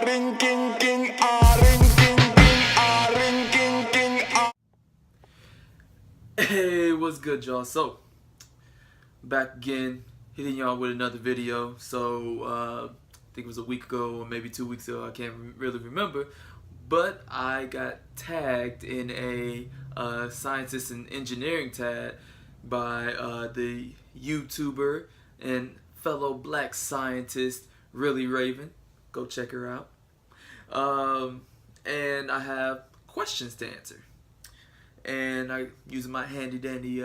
ring king king ring king king ring king king Hey, what's good, y'all? So, back again, hitting y'all with another video. So, I think it was a week ago or maybe 2 weeks ago, I can't really remember. But I got tagged in a scientist and engineering tag by the YouTuber and fellow black scientist, Really Raven. Go check her out. And I have questions to answer. And I using my handy dandy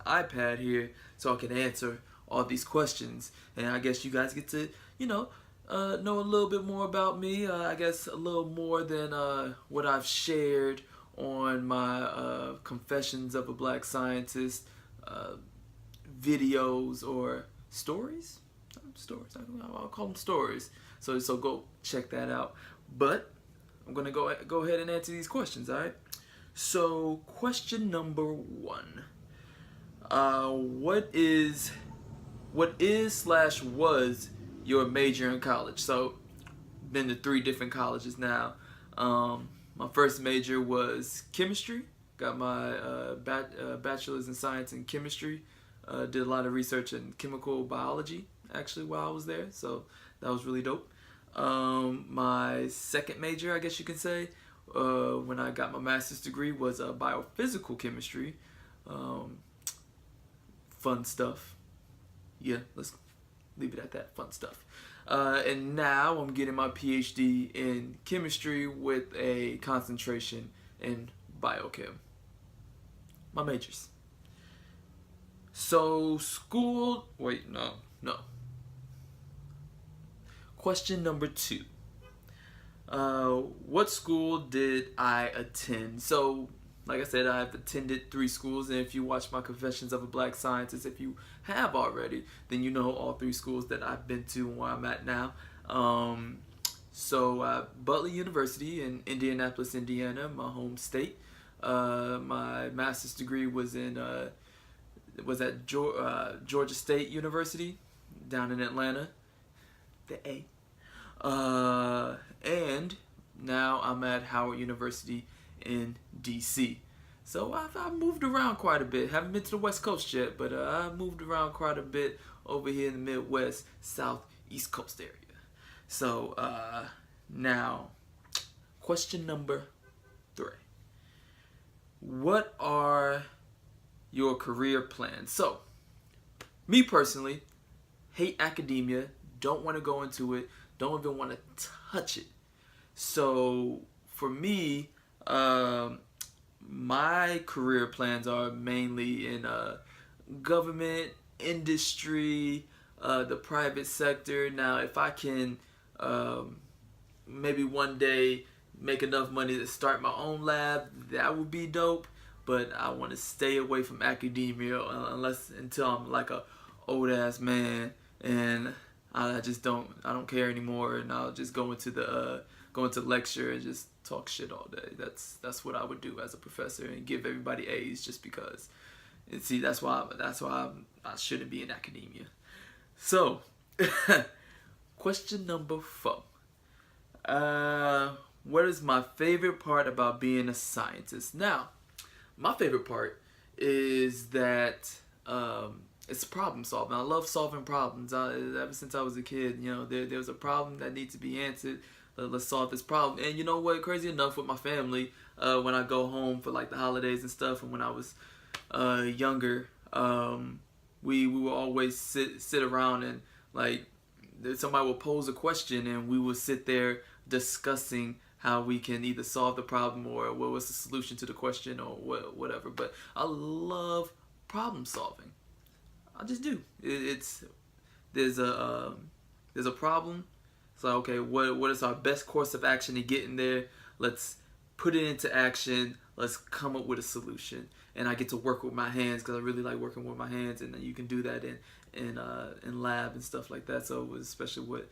iPad here so I can answer all these questions. And I guess you guys get to, know a little bit more about me. I guess a little more than what I've shared on my Confessions of a Black Scientist videos or stories. Stories. I'll call them stories. So go check that out. But I'm gonna go ahead and answer these questions. All right. So, question number 1. What is / was your major in college? So, been to 3 different colleges now. My first major was chemistry. Got my bachelor's in science in chemistry. Did a lot of research in chemical biology actually while I was there. So that was really dope. My second major, I guess you can say, when I got my master's degree was biophysical chemistry. Fun stuff. Yeah, let's leave it at that. Fun stuff. And now I'm getting my PhD in chemistry with a concentration in biochem. My majors. So school, wait, no. Question number 2. What school did I attend? So, like I said, I've attended 3 schools, and if you watch my Confessions of a Black Scientist, if you have already, then you know all 3 schools that I've been to and where I'm at now. Butler University in Indianapolis, Indiana, my home state. My master's degree was at Georgia State University down in Atlanta, the A. And now I'm at Howard University in DC. So I've moved around quite a bit. Haven't been to the West Coast yet, but I've moved around quite a bit over here in the Midwest, South, East Coast area. So now, question number 3. What are your career plans? So, me personally, hate academia, don't want to go into it, don't even want to touch it. So for me, my career plans are mainly in government, industry, the private sector. Now, if I can maybe one day make enough money to start my own lab, that would be dope. But I want to stay away from academia until I'm like a old ass man and I don't care anymore, and I'll just go into lecture and just talk shit all day. That's what I would do as a professor and give everybody A's just because. And see, that's why I shouldn't be in academia. So, question number 4. What is my favorite part about being a scientist? Now, my favorite part is that it's problem solving. I love solving problems. Ever since I was a kid, there was a problem that needs to be answered. Let's solve this problem. And you know what? Crazy enough, with my family, when I go home for like the holidays and stuff, and when I was younger, we will always sit around and like somebody will pose a question, and we will sit there discussing how we can either solve the problem or what was the solution to the question or whatever. But I love problem solving. I just do. There's a problem. It's like, okay, what is our best course of action to get in there? Let's put it into action. Let's come up with a solution. And I get to work with my hands because I really like working with my hands, and you can do that in lab and stuff like that. So especially what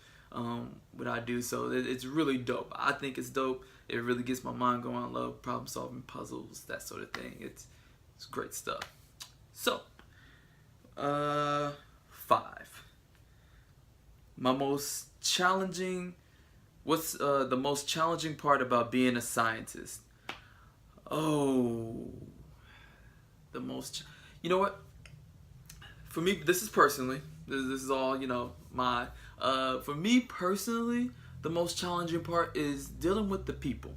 I do. So it's really dope. I think it's dope. It really gets my mind going. I love problem solving, puzzles, that sort of thing. It's great stuff. So 5. My most challenging What's the most challenging part about being a scientist? Oh, the most. You know what? For me, this is personally. This is all my. For me personally, the most challenging part is dealing with the people.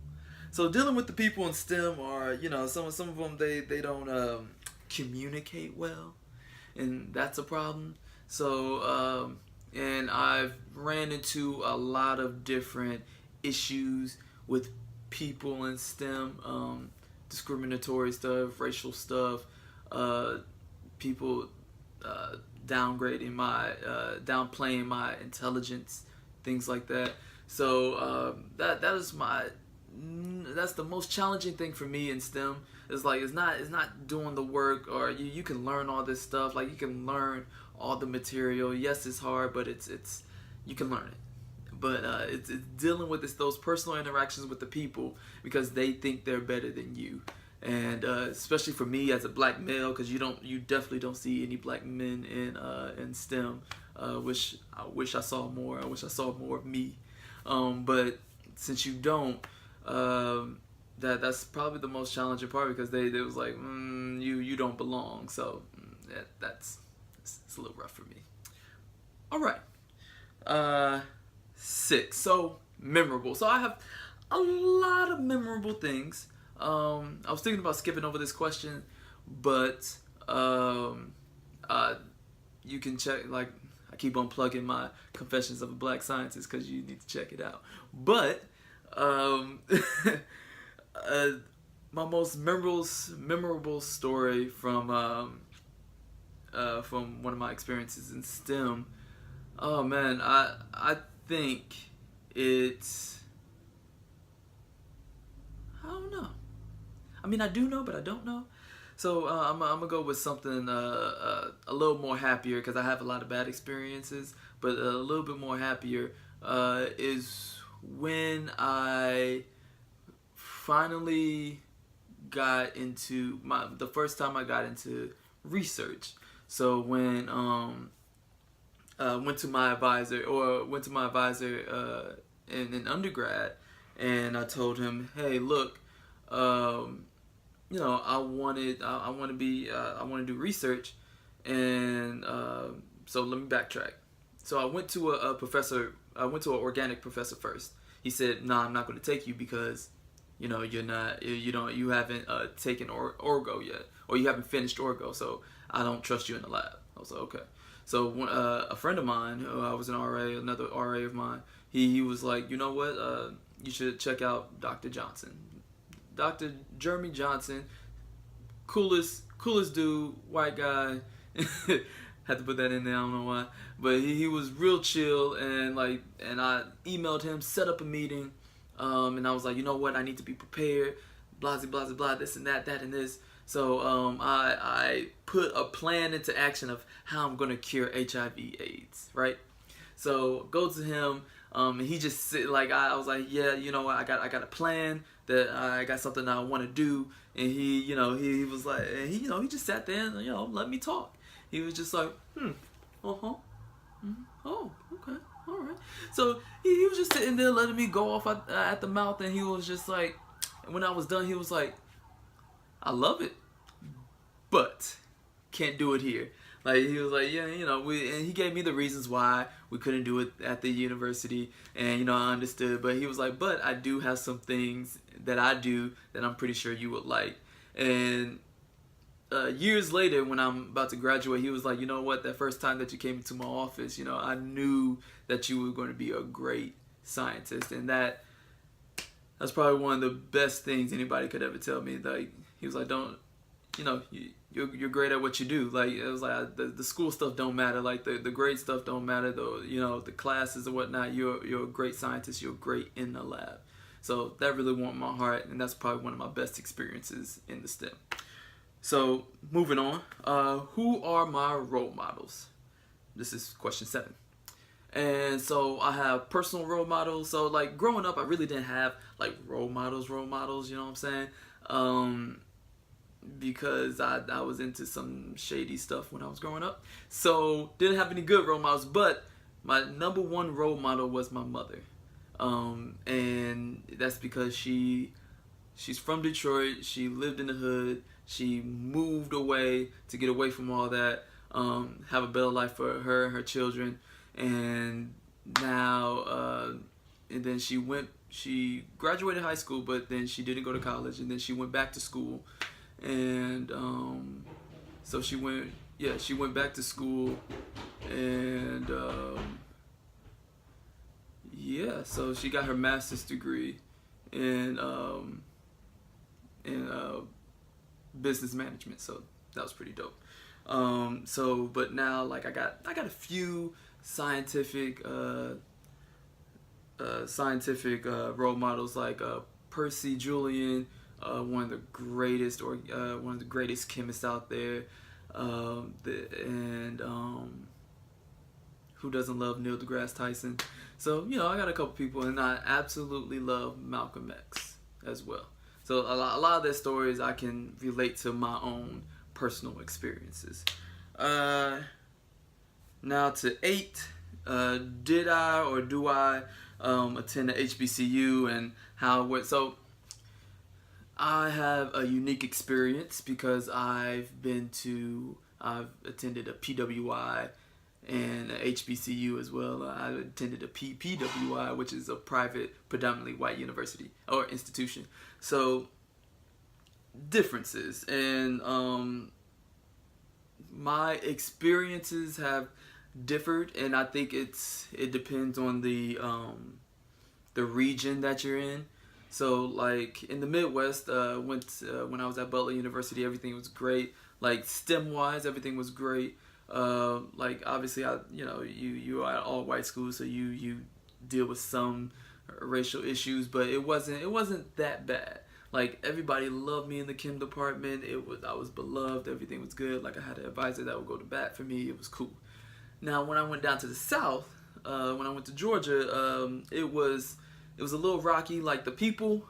So dealing with the people in STEM are some of them they don't communicate well, and that's a problem. So and I've ran into a lot of different issues with people in STEM, discriminatory stuff, racial stuff, uh, people uh, downplaying my intelligence, things like that. So that's the most challenging thing for me in STEM. It's not doing the work, or you can learn all this stuff, like you can learn all the material. Yes, it's hard, but it's you can learn it. But it's dealing with those personal interactions with the people because they think they're better than you, and especially for me as a black male, because you definitely don't see any black men in STEM. I wish I saw more. I wish I saw more of me. But since you don't, that's probably the most challenging part because they was like, you don't belong. So that's it's a little rough for me. All right. 6. So memorable. So I have a lot of memorable things. I was thinking about skipping over this question, but you can check. Like, I keep on plugging my Confessions of a Black Scientist because you need to check it out. But my most memorable story from one of my experiences in STEM. Oh man, I think it's, I don't know. I mean, I do know, but I don't know. So I'm gonna go with something a little more happier because I have a lot of bad experiences, but a little bit more happier is when I finally got into the first time I got into research. So when went to my advisor in undergrad, and I told him, hey, look, I want to do research, and so let me backtrack. So I went to a professor. I went to an organic professor first. He said, "Nah, I'm not going to take you because, you haven't taken orgo yet, or you haven't finished orgo. So I don't trust you in the lab." I was like, okay. So a friend of mine, who I was an RA, another RA of mine, he was like, you know what? You should check out Dr. Johnson. Dr. Jeremy Johnson, coolest dude, white guy. Had to put that in there, I don't know why. But he was real chill, and I emailed him, set up a meeting, and I was like, you know what, I need to be prepared, blah, blah, blah, blah, this and that and this. So I put a plan into action of how I'm gonna cure HIV/AIDS, right? So go to him, and he just I was like, yeah, you know what, I got a plan that I got something I want to do, and he was like, and he just sat there and let me talk. He was just like, oh, okay, all right. So he was just sitting there letting me go off at the mouth, and he was just like, when I was done, he was like, I love it, but can't do it here. Like, he was like, yeah, and he gave me the reasons why we couldn't do it at the university, and I understood. But he was like, but I do have some things that I do that I'm pretty sure you would like. And years later, when I'm about to graduate, he was like, you know what, that first time that you came into my office, I knew that you were going to be a great scientist, and that's probably one of the best things anybody could ever tell me. Like, he was like, don't, you're great at what you do. Like, it was like, the school stuff don't matter. Like, the grade stuff don't matter, though. The classes and whatnot. You're a great scientist. You're great in the lab. So that really warmed my heart, and that's probably one of my best experiences in the STEM. So moving on, who are my role models? This is question 7. And so I have personal role models. So like growing up, I really didn't have like role models, you know what I'm saying? Because I was into some shady stuff when I was growing up. So didn't have any good role models, but my number one role model was my mother. And that's because she's from Detroit. She lived in the hood. She moved away to get away from all that, have a better life for her and her children, and now, and then she graduated high school, but then she didn't go to college, and then she went back to school, and so she went back to school, and so she got her master's degree in business management, so that was pretty dope. But now, like, I got a few scientific role models, like Percy Julian, one of the greatest chemists out there, who doesn't love Neil deGrasse Tyson? So, I got a couple people, and I absolutely love Malcolm X as well. So a lot of their stories I can relate to my own personal experiences. Now to 8, did I or do I attend a HBCU, and how it went? So I have a unique experience because I've attended a PWI and a HBCU as well. I attended a PWI, which is a private, predominantly white university or institution. So differences, and my experiences have differed, and I think it depends on the region that you're in. So, like, in the Midwest, when I was at Butler University, everything was great. Like, STEM-wise, everything was great. Like, obviously, you are at all white schools, so you deal with some racial issues, but it wasn't that bad. Like, everybody loved me in the chem department. I was beloved. Everything was good. Like, I had an advisor that would go to bat for me. It was cool. Now, when I went down to the South, when I went to Georgia, it was a little rocky. Like, the people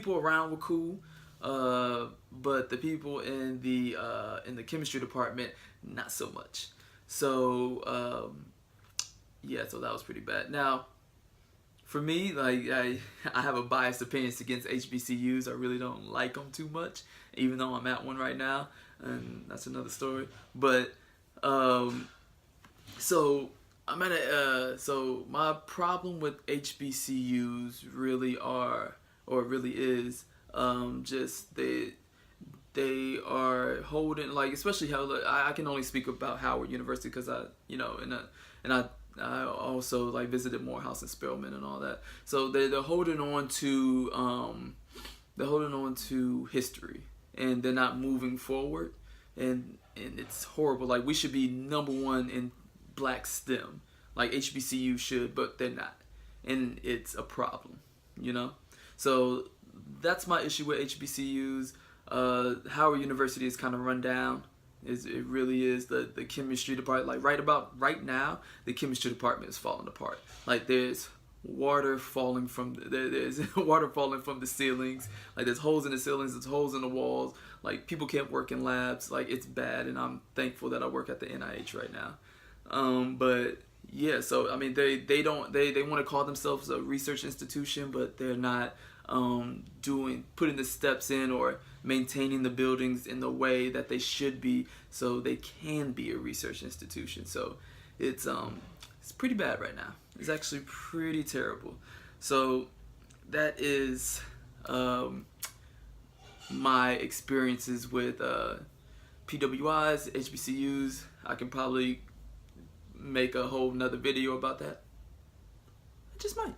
around were cool, but the people in the chemistry department, not so much. So so that was pretty bad. Now, for me, like, I have a biased opinion against HBCUs. I really don't like them too much, even though I'm at one right now, and that's another story. But so I'm at so my problem with HBCUs really is just they are holding, like, especially how I can only speak about Howard University because I also, like, visited Morehouse and Spelman and all that. So they're holding on to history, and they're not moving forward, and it's horrible. Like, we should be #1 in Black STEM, like HBCU should, but they're not, and it's a problem, So that's my issue with HBCUs. Howard University is kind of run down. It really is. The chemistry department, like, right now, the chemistry department is falling apart. Like, there's water falling from the ceilings. Like, there's holes in the ceilings, there's holes in the walls. Like, people can't work in labs. Like, it's bad, and I'm thankful that I work at the NIH right now. But yeah, so I mean, they want to call themselves a research institution, but they're not putting the steps in or maintaining the buildings in the way that they should be, so they can be a research institution. So it's pretty bad right now. It's actually pretty terrible. So that is my experiences with PWIs, HBCUs. I can probably make a whole nother video about that. I just might.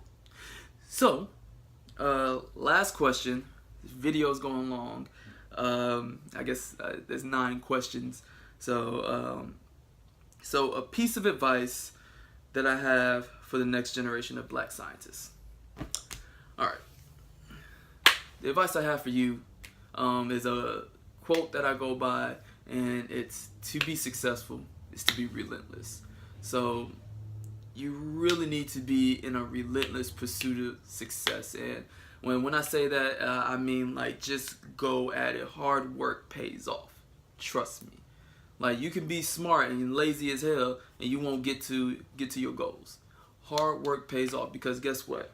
So, last question. This video's going long. I guess there's 9 questions. So a piece of advice that I have for the next generation of Black scientists. All right. The advice I have for you is a quote that I go by, and it's: to be successful is to be relentless. So you really need to be in a relentless pursuit of success. And when I say that, I mean, like, just go at it. Hard work pays off. Trust me. Like, you can be smart and lazy as hell, and you won't get to your goals. Hard work pays off, because guess what?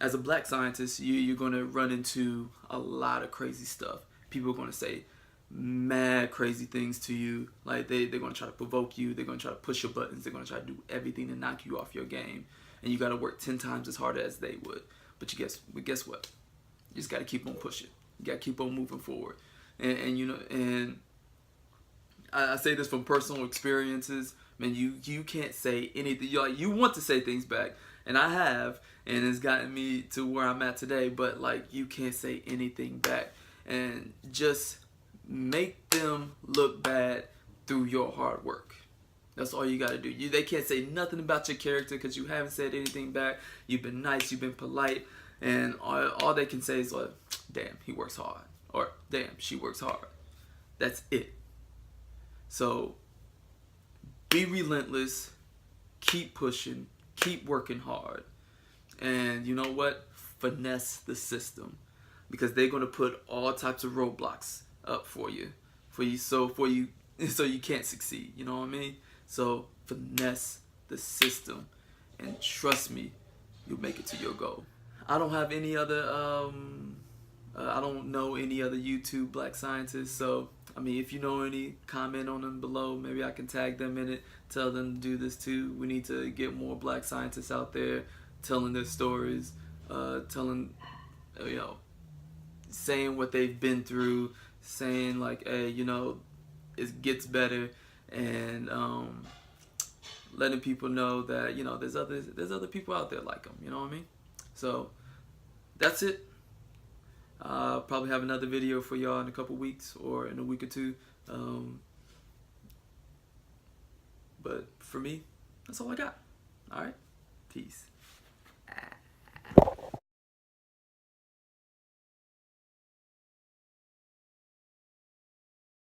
as a black scientist, you're going to run into a lot of crazy stuff. People are going to say mad crazy things to you. Like they're going to try to provoke you. They're going to try to push your buttons. They're going to try to do everything to knock you off your game. And you got to work 10 times as hard as they would. But guess what? You just got to keep on pushing. You got to keep on moving forward. And you know, and I say this from personal experiences. Man, you can't say anything. You want to say things back, and I have, and it's gotten me to where I'm at today. But like, you can't say anything back, and just make them look bad through your hard work. That's all you got to do. They can't say nothing about your character because you haven't said anything back. You've been nice. You've been polite, and all they can say is like, "Damn, he works hard," or "Damn, she works hard." That's it. So be relentless, keep pushing, keep working hard, and you know what? Finesse the system, because they're gonna put all types of roadblocks up for you, so you can't succeed. You know what I mean? So finesse the system, and trust me, you'll make it to your goal. I don't have any other I don't know any other YouTube black scientists, so I mean, if you know any, comment on them below. Maybe I can tag them in it, tell them to do this too. We need to get more black scientists out there telling their stories, telling, you know, saying what they've been through, saying like, hey, you know, it gets better, and letting people know that, you know, there's other people out there like them. You know what I mean? So that's it. Probably have another video for y'all in a couple weeks or in a week or two. But for me, that's all I got. All right, peace.